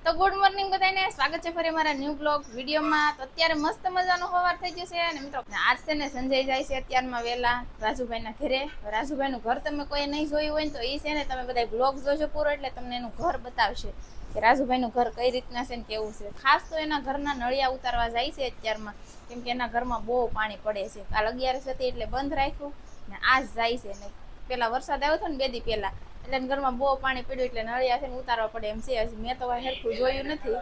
તો good morning બધાને, સ્વાગત છે ફરી મારા ન્યૂ બ્લોગ વિડીયોમાં। તો અત્યારે મસ્ત મજાનો સવાર થઈ ગયો છે અને મિત્રો આજ છે ને સંજય જાય છે અત્યારમાં વહેલા રાજુભાઈના ઘરે। રાજુભાઈનું ઘર તમે કોઈ નહીં જોયું હોય ને તો એ છે ને તમે બધા બ્લોગ જોજો પૂરો, એટલે તમને એનું ઘર બતાવશે કે રાજુભાઈનું ઘર કઈ રીતના છે ને કેવું છે। ખાસ તો એના ઘરના નળિયા ઉતારવા જાય છે અત્યારમાં, કેમ કે એના ઘરમાં બહુ પાણી પડે છે। કાલ 11 હતી એટલે બંધ રાખ્યું ને આજ જાય છે ને પેલા વરસાદ આવ્યો હતો ને 2 દી પહેલા, એટલે ઘરમાં બહુ પાણી પડ્યું એટલે નળિયા છે ને ઉતારવા પડે એમ છે। હજી મેં તો હરખું જોયું નથી।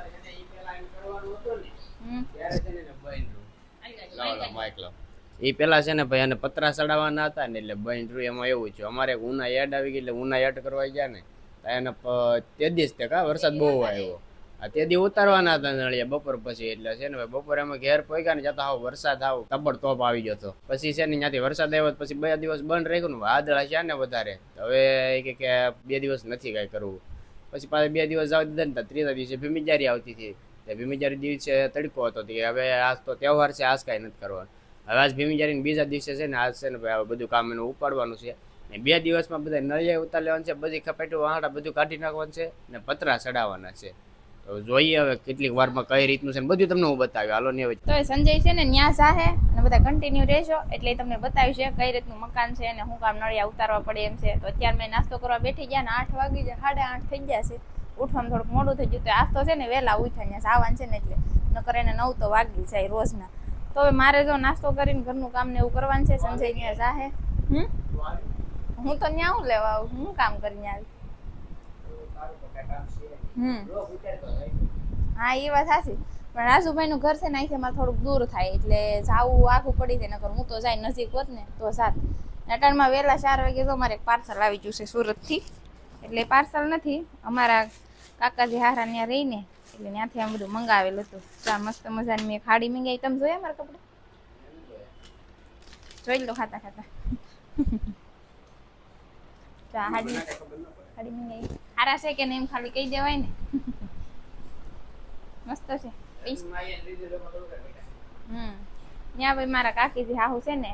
એ પેલા છે ને ભાઈ અને પતરા ચડાવવાના હતા ને એટલે બન્યું એમાં એવું છે। અમારે ઉના યાદ આવી ગઈ એટલે ઉના યાદ કરવા ગયા ને એને તે દિવસ વરસાદ બહુ આવ્યો, તે દી ઉતારવાના હતા નળિયા બપોર પછી, એટલે છે ને બપોરે અમે ઘેર પહોંચ્યા ને જતા હાવ વરસાદ આવ તબડતોપ આવી ગયો હતો। પછી છે ને ત્યાંથી વરસાદ આવ્યો પછી 2 દિવસ બંધ રાખ્યું ને વાદળા છે ને વધારે, હવે કે 2 દિવસ નથી કાંઈ કરવું। પછી પાછા 2 દિવસ જવા દીધા ને ત્રીજા દિવસે ભીમીજારી આવતી હતી, ભીમીજારી દિવસે તડકો હતો કે હવે આજ તો તહેવાર છે, આજ કાંઈ નથી કરવાનું। હવે આજ ભીમીજારી બીજા દિવસે છે ને આજ છે ને ભાઈ બધું કામ એનું ઉપાડવાનું છે ને 2 દિવસમાં બધા નળિયા ઉતાર લેવાનું છે, બધી ખપેટું વાહડા બધું કાઢી નાખવાનું છે ને પતરા ચડાવવાના છે। તો જોઈએ હવે કેટલીક વારમાં કઈ રીતનું છે બધું તમને હું બતાવ્યું। હાલો ને હવે તો સંજય છે ને ન્યા જાહે અને બધા કન્ટિન્યુ રહેજો, એટલે તમને બતાવ્યું છે કઈ રીતનું મકાન છે અને હું કામ નળિયા ઉતારવા પડે એમ છે। તો અત્યારે મેં નાસ્તો કરવા બેઠી ગયા ને 8 વાગી જાય, 8:30 થઈ ગયા છે। ઉઠવામાં થોડુંક મોડું થઈ ગયું, તો આજ તો છે ને વહેલા ઉઠ્યા ત્યાં આવવાનું છે ને એટલે નકર એને 9 તો વાગી જાય રોજના। તો હવે મારે જો નાસ્તો કરીને ઘરનું કામ ને એવું કરવાનું છે। સંજય ત્યાં જાહે, હું તો ન્યા હું લેવા આવું, હું કામ કરીને આવી। હા એ વાત સાચી, પણ રાજુભાઈનું ઘર છે ને અહીંથી અમારે થોડુંક દૂર થાય એટલે જાવું આખું પડી જાય, નકર હું તો જાય નજીક હોત ને તો સાત। અટાણમાં વહેલા 4 વાગે તો અમારે એક પાર્સલ આવી ગયું છે સુરતથી, એટલે પાર્સલ નથી અમારા કાકાજી હારા ત્યાં રહીને એટલે ત્યાંથી આમ બધું મંગાવેલું હતું। ચા મસ્ત મજાની મેં ખાડી મંગાવી, તમે જોયા મારા કપડા? જોઈ લો ખાતા ખાતા ચા ખાડી મંગાવી હારા છે કે નહીં એમ ખાલી કહી દેવાય ને મસ્ત છે। ત્યાં ભાઈ મારા કાકીજી હાહુ છે ને,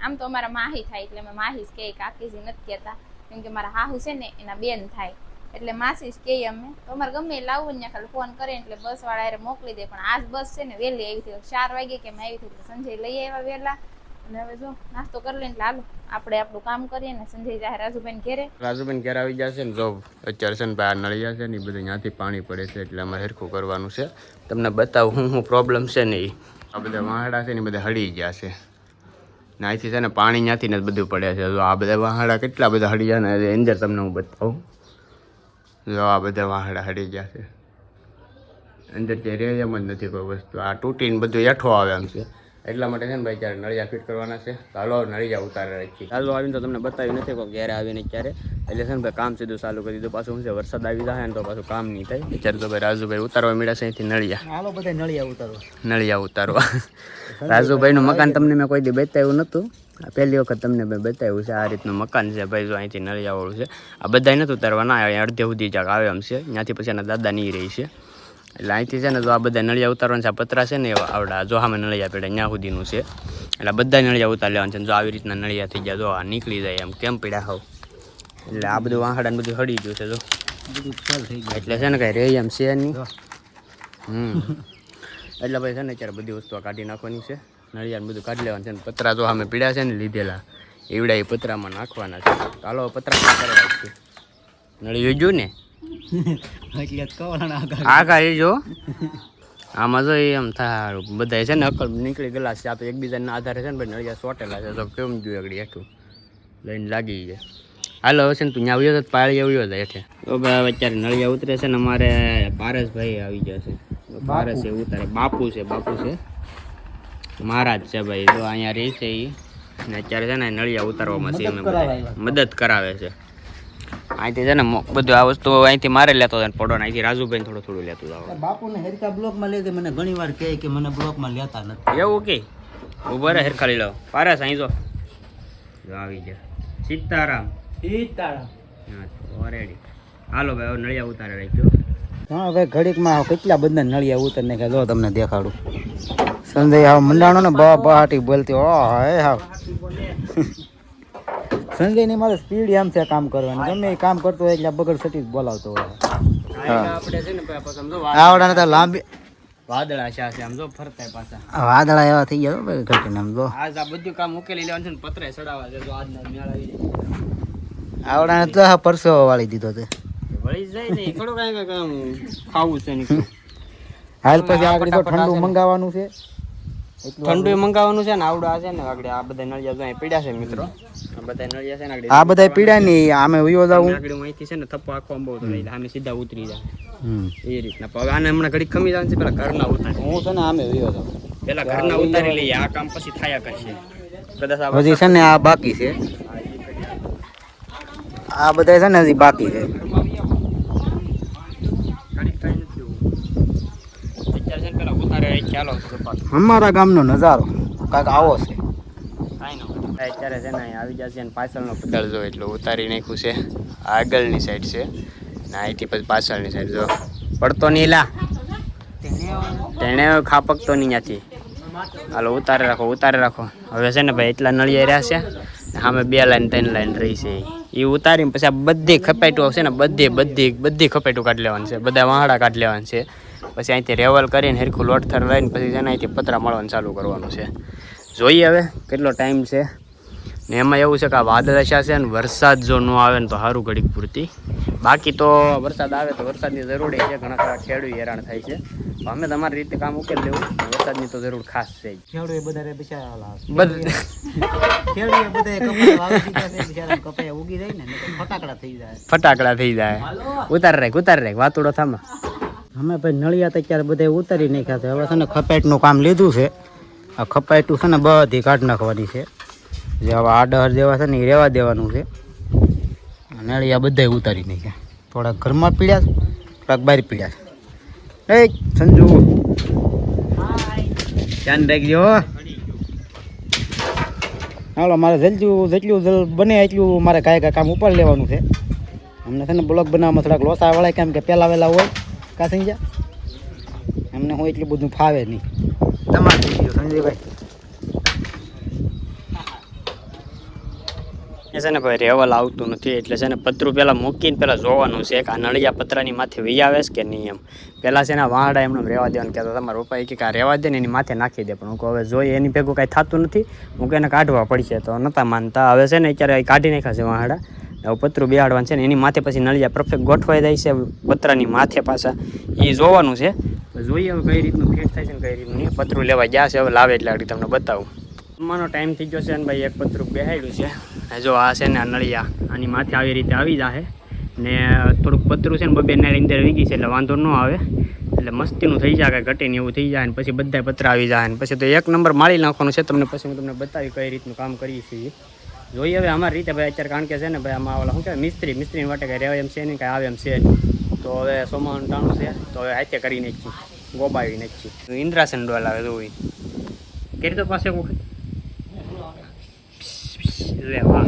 આમ તો અમારા માહી થાય એટલે અમે માહી જ કે, કાકીજી નથી કહેતા, કેમ કે મારા હાહુ છે ને એના બેન થાય એટલે માસી જ કહીએ અમે। તો અમારે ગમે લાવવું ને ખાલી ફોન કરે એટલે બસ વાળા એને મોકલી દે, પણ આજ બસ છે ને વહેલી આવી હતી 4 વાગે કે આવી હતી, સંજય લઈ આવ્યા વહેલા। અને હવે જો નાસ્તો કરી લઈને હાલો આપણે આપણું કામ કરીએ ને સંજય જાય રાજુભાઈ ઘેરે। રાજુભાઈ ઘેર આવી જશે ને જો અત્યારે છે ને ભાઈ નળિયા છે ને એ બધું ત્યાંથી પાણી પડે છે એટલે અમારે હરખું કરવાનું છે। તમને બતાવું હું પ્રોબ્લેમ છે ને એ આ બધા વાહડા છે ને બધા હળી ગયા છે ને અહીંથી છે ને પાણી ત્યાંથી ને બધું પડે છે। જો આ બધા વાહડા કેટલા બધા હળી ગયા ને અંદર તમને હું બતાવું, જો આ બધા વાહડા હળી ગયા છે, અંદર ત્યાં રહે એમ જ નથી કોઈ વસ્તુ, આ તૂટીને બધું એઠો આવે એમ છે। એટલા માટે છે ને ભાઈ ત્યારે નળિયા ફિટ કરવાના છે, તો હાલો નળિયા ઉતારે રાખીએ। ચાલો આવીને તો તમને બતાવ્યું નથી કોઈ ઘેરે આવીને ક્યારે, એટલે છે ને ભાઈ કામ સીધું ચાલુ કરી દીધું। પાછું શું છે વરસાદ આવી જાય ને તો પાછું કામ નહીં થાય। અત્યારે તો ભાઈ રાજુભાઈ ઉતારવા મળ્યા છે અહીંથી નળિયા, હાલો બધા નળિયા ઉતારવા રાજુભાઈનું મકાન તમને મેં કોઈ દી બતાવ્યું નહોતું, પહેલી વખત તમને મેં બતાવ્યું છે। આ રીતનું મકાન છે ભાઈ, જો અહીંથી નળિયાવાળું છે, આ બધા નથી ઉતારવાના, અડધે સુધી જાક આવે એમ છે, ત્યાંથી પછી એના દાદા નહીં રહી છે, એટલે અહીંથી છે ને જો આ બધા નળિયા ઉતારવાના છે। આ પતરા છે ને આવડા જો સામે નળિયા પડ્યા ત્યાં સુધીનું છે, એટલે બધા નળિયા ઉતાર લેવાનું છે। જો આવી રીતના નળિયા થઈ ગયા, જો આ નીકળી જાય એમ કેમ પડ્યા હોવ, એટલે આ બધું વાહડાને બધું હળી ગયું છે જો બધું ફેલ થઈ ગયું, એટલે છે ને કાંઈ રહે એમ છે નહીં। એટલે ભાઈ છે ને અત્યારે બધી વસ્તુઓ કાઢી નાખવાની છે, નળિયાને બધું કાઢી લેવાનું છે ને પતરા જો સામે પીડ્યા છે ને લીધેલા એવડા એ પતરામાં નાખવાના છે। ચાલો પતરા કરી રાખીએ, નળિયું જોયું ને આગળ જો આમાં જો એમ થાય બધા છે ને અકલ નીકળી ગયેલા છે, આ તો એકબીજાના આધારે છે ને ભાઈ નળિયા સોટેલા છે, તો કેમ જોયું આગળ હેઠું લઈને લાગી જાય। હાલો હવે છે ને તું ત્યાં આવ્યો તો પાળી આવ્યો હતા હેઠે, તો ભાઈ અત્યારે નળિયા ઉતરે છે ને અમારે પારસભાઈ આવી જશે, પારસ એ ઉતારે, બાપુ છે મહારાજ છે ભાઈ, જો અહીંયા રહે છે એ ને અત્યારે છે ને નળિયા ઉતારવામાં છે અમે મદદ કરાવે છે। અહીંથી છે ને બધું આ વસ્તુ અહીંથી મારે લેતો હતો પડો, અહીંથી રાજુભાઈ થોડું લેતું હતું। બાપુને હેરકા બ્લોકમાં લઈ દે, મને ઘણી વાર કહે કે મને બ્લોકમાં લેતા નથી, એવું કે ઉભો રહે હેરખા લઈ લો પારસ અહીં જો આવી ગયા સીતારામ હા રેડી। હાલો ભાઈ હવે નળિયા ઉતારે રાખ્યો। હા ભાઈ ઘડીકમાં કેટલા બધા નળિયા ઉતર નાખ્યા, જો તમને દેખાડું। સંજય હાવ મંડાણો ને બહાટી બોલતી, ઓ હે હાવ સંજયની મારે સ્પીડ એમ છે કામ કરવાની, ગમે એ કામ કરતો હોય એટલે બગડ સટી બોલાવતો હોય। આપણે છે ને પાછા આમ જો આવડાને તો લાંબી વાદળા છે આમ જો ફરતા પાછા વાદળા એવા થઈ ગયા ભાઈ ઘટીને આમ જો આજ આ બધું કામ ઉકેલી લેવાનું છે ને પતરે ચડાવવા છે જો આજના મેળ આવી આવડાને તો આ પરસો વાળી દીધો તે વળી જાય ને થોડું કાંઈ કામ ખાવું છે ને હાલ પછી આગળ તો ઠંડુ મંગાવવાનું છે ઠંડુ મંગાવવાનું છે ને આવડા છે ને આગળ આ બધા નળિયા જો પીડ્યા છે મિત્રો આ બધા નળિયા છે ને આગળ આ બધા પીડા ની આમે વિયો જાવું આગળ અહીંથી છે ને થપ્પો આખો બહુ તો લઈ આમે સીધા ઉતરી જાય એ રીતના હવે આને હમણાં ઘડી ખમી જવાનું છે પેલા ઘરના ઉતારી હું છે ને આમે વિયો જાઉં પેલા ઘરના ઉતારી લઈએ આ કામ પછી થાયા કરશે કદાચ આ હજી છે ને આ બાકી છે આ બધા છે ને હજી બાકી છે ઘડી કાંઈ નથી અત્યારે છે ને પેલા ઉતારે ખ્યાલ આવશે સપાટ અમારા ગામનો નજારો કાંઈક આવો છે કાંઈ ન અત્યારે છે ને અહીં આવી જશે અને પાછળનો પદળ જો એટલે ઉતારી નાખ્યું છે આગળની સાઈડ છે ને અહીંથી પછી પાછળની સાઈડ જો પડતો નહીં લા તેને ખાપકતો નહીં ત્યાંથી હાલો ઉતારે રાખો હવે છે ને ભાઈ એટલા નળિયા રહ્યા છે સામે 2 લાઈન 3 લાઈન રહી છે એ ઉતારીને પછી આ બધી ખપાટું આવશે ને બધી ખપાટું કાઢી લેવાનું છે બધા વાહડા કાઢી લેવાનું છે પછી અહીંથી રેવલ કરીને હરખું લોટથર લઈને પછી છે ને અહીંથી પતરા મળવાનું ચાલુ કરવાનું છે જોઈએ હવે કેટલો ટાઈમ છે ને એમાં એવું છે કે આ વાદળાશા છે ને વરસાદ જો ન આવે ને તો સારું ઘડીક પૂરતી બાકી તો વરસાદ આવે તો વરસાદની જરૂરી છે ઘણા ખરા ખેડૂત હેરાન થાય છે અમે તમારી રીતે કામ ઉકેલ લેવું વરસાદની તો જરૂર ખાસ છે ખેડૂએ બધા બિચારા બધું ખેડૂએ બધા કપાયા વાવી દીધા છે બિચારા કપાયા ઉગી જાય ને ફટાકડા થઈ જાય ફટાકડા થઈ જાય ઉતાર રાખ વાતુડો થામા અમે ભાઈ નળિયા તો અત્યારે બધા ઉતારી નાખ્યા છે હવે છે ને ખપાટનું કામ લીધું છે આ ખપાટું છે ને બધી કાઢી નાખવાની છે જે હવે આડહર જેવા છે ને એ રહેવા દેવાનું છે નળિયા બધા ઉતારી નાખ્યા થોડાક ઘરમાં પીડ્યા છે થોડાક બહાર પીડ્યા છે એ સંજુ ધ્યાન રાખજો હાલો મારે જેટલું બને એટલું મારે કાંઈ કામ ઉપર લેવાનું છે અમને છે ને બ્લોગ બનાવવામાં થોડાક લોસા વળે કેમ કે પહેલાં વહેલા હોય કા સમજ્યા એમને હું એટલું બધું ફાવે નહીં તમારે સંજયભાઈ એ છે ને ભાઈ રેવલ આવતું નથી એટલે છે ને પતરું પહેલાં મૂકીને પહેલાં જોવાનું છે કે આ નળિયા પતરાની માથે વી આવે છે કે નહીં એમ પહેલાં છે ને વાહડા એમને રહેવા દેવાનું કહેતા તમારા પપ્પાએ કે આ રહેવા દે ને એની માથે નાખી દે પણ હું હવે જોઈએ એની ભેગું કાંઈ થતું નથી હું એને કાઢવા પડશે તો નહોતા માનતા હવે છે ને અત્યારે કાઢી નાખ્યા છે વાહડા હવે પતરું બેહાડવાનું છે ને એની માથે પછી નળિયા પરફેક્ટ ગોઠવાઈ જાય છે પતરાની માથે પાછા એ જોવાનું છે જોઈએ હવે કઈ રીતનું ફિટ થાય છે ને કઈ રીતનું નહીં પતરું લેવા ગયા છે હવે લાવે એટલે આગળ તમને બતાવું જમવાનો ટાઈમ થઈ ગયો છે અને ભાઈ એક પતરું બેહાડ્યું છે જો આ છે ને આ નળિયા આની માથે આવી રીતે આવી જાય ને થોડુંક પતરું છે ને 2 નાળ અંદર વીગી છે એટલે વાંધો ન આવે એટલે મસ્તીનું થઈ જાય ઘટીને એવું થઈ જાય ને પછી બધા પતરા આવી જાય ને પછી તો 1 નંબર માળી નાખવાનું છે તમને પછી હું તમને બતાવી કઈ રીતનું કામ કરીએ છીએ જોઈએ હવે અમારી રીતે ભાઈ અત્યારે કારણ કે છે ને ભાઈ આમાં ઓલા શું કહેવાય મિસ્ત્રીની માટે કાંઈ રહેવાય એમ છે નહીં કાંઈ આવે એમ છે નહીં તો હવે સોમાનું ટાણું છે તો હવે હાથે કરી નાખીએ ગોબાવી નાખીએ ઇન્દ્રાસન ડોલ આવે જોઈ કરી તો પાસે વખત લે વાહ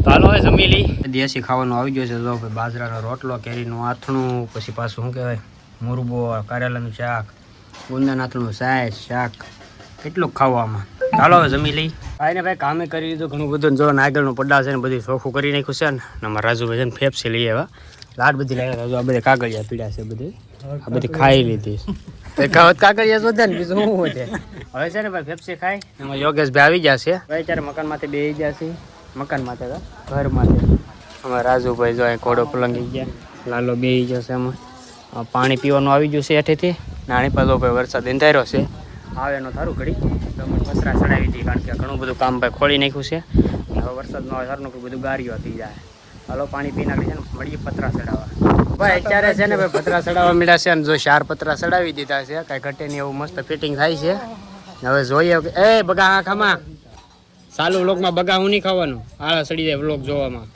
તો હાલો હવે જમી લઈ દેશી ખાવાનું આવી ગયો છે જો ભાઈ બાજરાનો રોટલો કેરીનું આથણું પછી પાછું શું કહેવાય મુરબો કારેલાનું શાક ગુંદાનું આથણું શાક કેટલું ખાવામાં ચાલો હવે જમી લઈ આને ભાઈ કામે કરી લીધું ઘણું બધું જો નાગરનું પડા છે ને બધું ચોખ્ખું કરી નાખ્યું છે ને અમારા રાજુભાઈ છે ને ફેફસી લઈ આવ્યા લાડ બધી લાવ્યા આ બધા કાગળિયા પીડ્યા છે બધી આ બધી ખાઈ લીધી કાગળિયા શોધે ને બીજું શું વધે હવે છે ને ભાઈ ફેફસી ખાય એમાં યોગેશભાઈ આવી જશે ભાઈ અત્યારે મકાનમાંથી બેસી ગયા છે મકાનમાંથી ઘરમાંથી અમારા રાજુભાઈ જો અહીં ઘોડો પલંગી ગયા લાલો બેસી જશે એમાં પાણી પીવાનું આવી ગયું છે હેઠેથી નાની પાછો ભાઈ વરસાદ અંધાર્યો છે આવે એનો સારું ઘડી ગમે પતરા ચડાવી હતી કારણ કે ઘણું બધું કામ ભાઈ ખોલી નાખ્યું છે હવે વરસાદ ન આવે સારું બધું ગારીઓ થઈ જાય હાલો પાણી પી નાખી છે ને મળીએ પતરા ચડાવવા ભાઈ અત્યારે છે ને ભાઈ પતરા ચડાવવા મળ્યા છે અને જો 4 પતરા ચડાવી દીધા છે કાંઈ ઘટે નહીં એવું મસ્ત ફિટિંગ થાય છે હવે જોઈએ કે એ બગા હા ખામાં ચાલુ વ્લોગમાં બગા હું નહીં ખાવાનું આળા સડી જાય વ્લોગ જોવામાં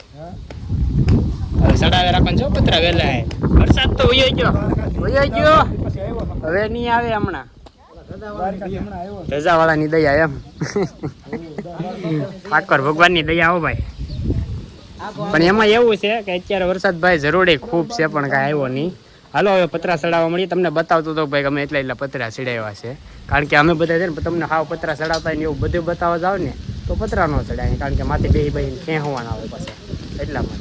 હવે ચડાવે રાખવાનું છો પતરા વહેલા વરસાદ તો વયો ગયો હવે નહીં આવે હમણાં રજા વાળાની દયા એમ ઠાકોર ભગવાનની દયા આવો ભાઈ પણ એમાં એવું છે કે અત્યારે વરસાદ ભાઈ જરૂરી ખૂબ છે પણ કાંઈ આવ્યો નહીં હાલો હવે પતરા ચડાવવા મળીએ તમને બતાવતો હતો ભાઈ અમે એટલા પતરા ચડાવ્યા છે કારણ કે અમે બધા છે ને તમને હાવ પતરા ચડાવતા ને એવું બધું બતાવવા જાવ ને તો પતરા ન ચડાય કારણ કે માથે બે ખેંચવાના આવે પાછા એટલા માટે